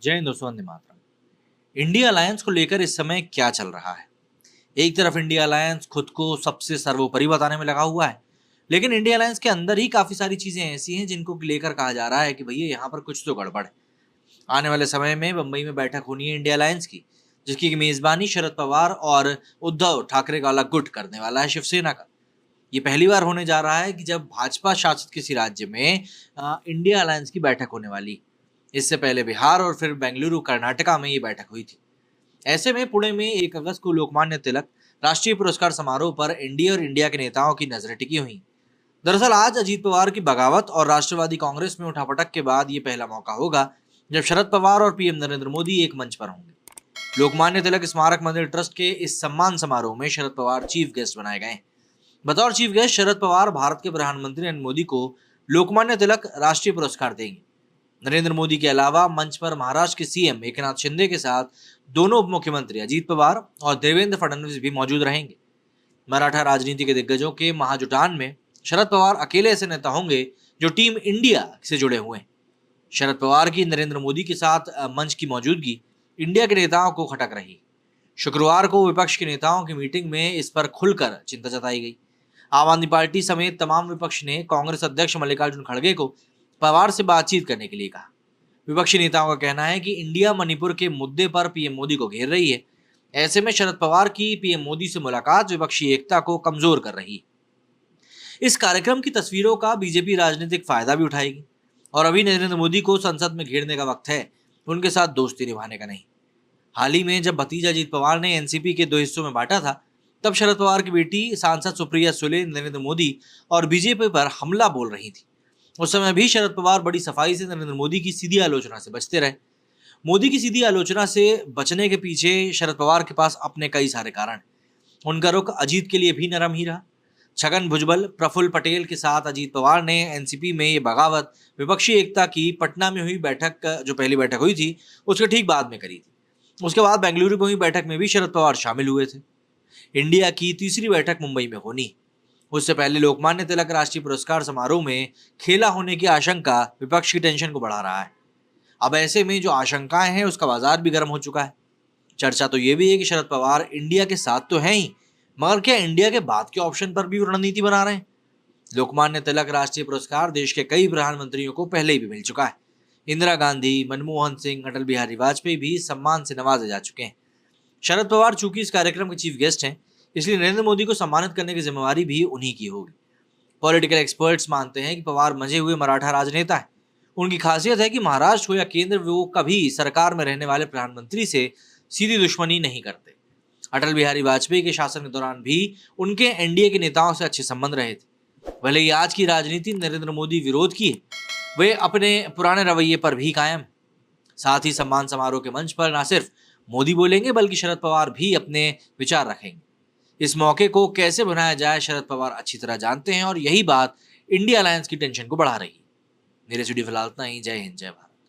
जय हिंद दोस्तों, Vande Mataram. India alliance को लेकर इस समय क्या चल रहा है? एक तरफ इंडिया अलायंस खुद को सबसे सर्वोपरि बताने में लगा हुआ है, लेकिन इंडिया अलायंस के अंदर ही काफी सारी चीजें ऐसी हैं जिनको लेकर कहा जा रहा है कि भैया यहाँ पर कुछ तो गड़बड़ है। आने वाले समय में बंबई में बैठक होनी है इंडिया अलायंस की, जिसकी मेजबानी शरद पवार और उद्धव ठाकरे का अलग गुट करने वाला है शिवसेना का। ये पहली बार होने जा रहा है कि जब भाजपा शासित किसी राज्य में इंडिया अलायंस की बैठक होने वाली। इससे पहले बिहार और फिर बेंगलुरु कर्नाटका में ये बैठक हुई थी। ऐसे में पुणे में 1 अगस्त को लोकमान्य तिलक राष्ट्रीय पुरस्कार समारोह पर एनडीए और इंडिया के नेताओं की नजरें टिकी हुई। दरअसल आज अजीत पवार की बगावत और राष्ट्रवादी कांग्रेस में उठापटक के बाद ये पहला मौका होगा जब शरद पवार और पीएम नरेंद्र मोदी एक मंच पर होंगे। लोकमान्य तिलक स्मारक मंदिर ट्रस्ट के इस सम्मान समारोह में शरद पवार चीफ गेस्ट बनाए गए। बतौर चीफ गेस्ट शरद पवार भारत के प्रधानमंत्री नरेंद्र मोदी को लोकमान्य तिलक राष्ट्रीय पुरस्कार देंगे। नरेंद्र मोदी के अलावा मंच पर महाराष्ट्र के सीएम एकनाथ शिंदे के साथ दोनों उप मुख्यमंत्री अजीत पवार और देवेंद्र फडणवीस भी मौजूद रहेंगे। मराठा राजनीति के दिग्गजों के महाजुटान में शरद पवार अकेले ऐसे नेता होंगे जो टीम इंडिया से जुड़े हुए हैं। शरद पवार की नरेंद्र मोदी के साथ मंच की मौजूदगी इंडिया के नेताओं को खटक रही। शुक्रवार को विपक्ष के नेताओं की मीटिंग में इस पर खुलकर चिंता जताई गई। आम आदमी पार्टी समेत तमाम विपक्ष ने कांग्रेस अध्यक्ष मल्लिकार्जुन खड़गे को पवार से बातचीत करने के लिए कहा। विपक्षी नेताओं का कहना है कि इंडिया मणिपुर के मुद्दे पर पीएम मोदी को घेर रही है। ऐसे में शरद पवार की पीएम मोदी से मुलाकात विपक्षी एकता को कमजोर कर रही है। इस कार्यक्रम की तस्वीरों का बीजेपी राजनीतिक फायदा भी उठाएगी और अभी नरेंद्र मोदी को संसद में घेरने का वक्त है, उनके साथ दोस्ती निभाने का नहीं। हाल ही में जब भतीजा अजीत पवार ने एनसीपी के 2 हिस्सों में बांटा था, तब शरद पवार की बेटी सांसद सुप्रिया सुले नरेंद्र मोदी और बीजेपी पर हमला बोल रही थी। उस समय भी शरद पवार बड़ी सफाई से नरेंद्र मोदी की सीधी आलोचना से बचते रहे। मोदी की सीधी आलोचना से बचने के पीछे शरद पवार के पास अपने कई सारे कारण। उनका रुख अजीत के लिए भी नरम ही रहा। छगन भुजबल, प्रफुल्ल पटेल के साथ अजीत पवार ने एनसीपी में ये बगावत विपक्षी एकता की पटना में हुई बैठक, जो पहली बैठक हुई थी, उसके ठीक बाद में करी थी। उसके बाद बेंगलुरु में हुई बैठक में भी शरद पवार शामिल हुए थे। इंडिया की तीसरी बैठक मुंबई में होनी, उससे पहले लोकमान्य तिलक राष्ट्रीय पुरस्कार समारोह में खेला होने की आशंका विपक्ष की टेंशन को बढ़ा रहा है। अब ऐसे में जो आशंकाएं हैं उसका बाजार भी गर्म हो चुका है। चर्चा तो ये भी है कि शरद पवार इंडिया के साथ तो हैं ही, मगर क्या इंडिया के बाद के ऑप्शन पर भी रणनीति बना रहे हैं? लोकमान्य तिलक राष्ट्रीय पुरस्कार देश के कई प्रधानमंत्रियों को पहले ही भी मिल चुका है। इंदिरा गांधी, मनमोहन सिंह, अटल बिहारी वाजपेयी भी सम्मान से नवाजे जा चुके हैं। शरद पवार चूंकि इस कार्यक्रम के चीफ गेस्ट हैं, इसलिए नरेंद्र मोदी को सम्मानित करने की जिम्मेवारी भी उन्हीं की होगी। पॉलिटिकल एक्सपर्ट्स मानते हैं कि पवार मजे हुए मराठा राजनेता है। उनकी खासियत है कि महाराष्ट्र हो या केंद्र, वो कभी सरकार में रहने वाले प्रधानमंत्री से सीधी दुश्मनी नहीं करते। अटल बिहारी वाजपेयी के शासन के दौरान भी उनके एनडीए के नेताओं से अच्छे संबंध रहे थे। भले ही आज की राजनीति नरेंद्र मोदी विरोध की है, वे अपने पुराने रवैये पर भी कायम। साथ ही सम्मान समारोह के मंच पर न सिर्फ मोदी बोलेंगे बल्कि शरद पवार भी अपने विचार रखेंगे। इस मौके को कैसे बनाया जाए शरद पवार अच्छी तरह जानते हैं और यही बात इंडिया अलायंस की टेंशन को बढ़ा रही है। मेरे स्टूडियो फिलहाल इतना ही। जय हिंद, जय भारत।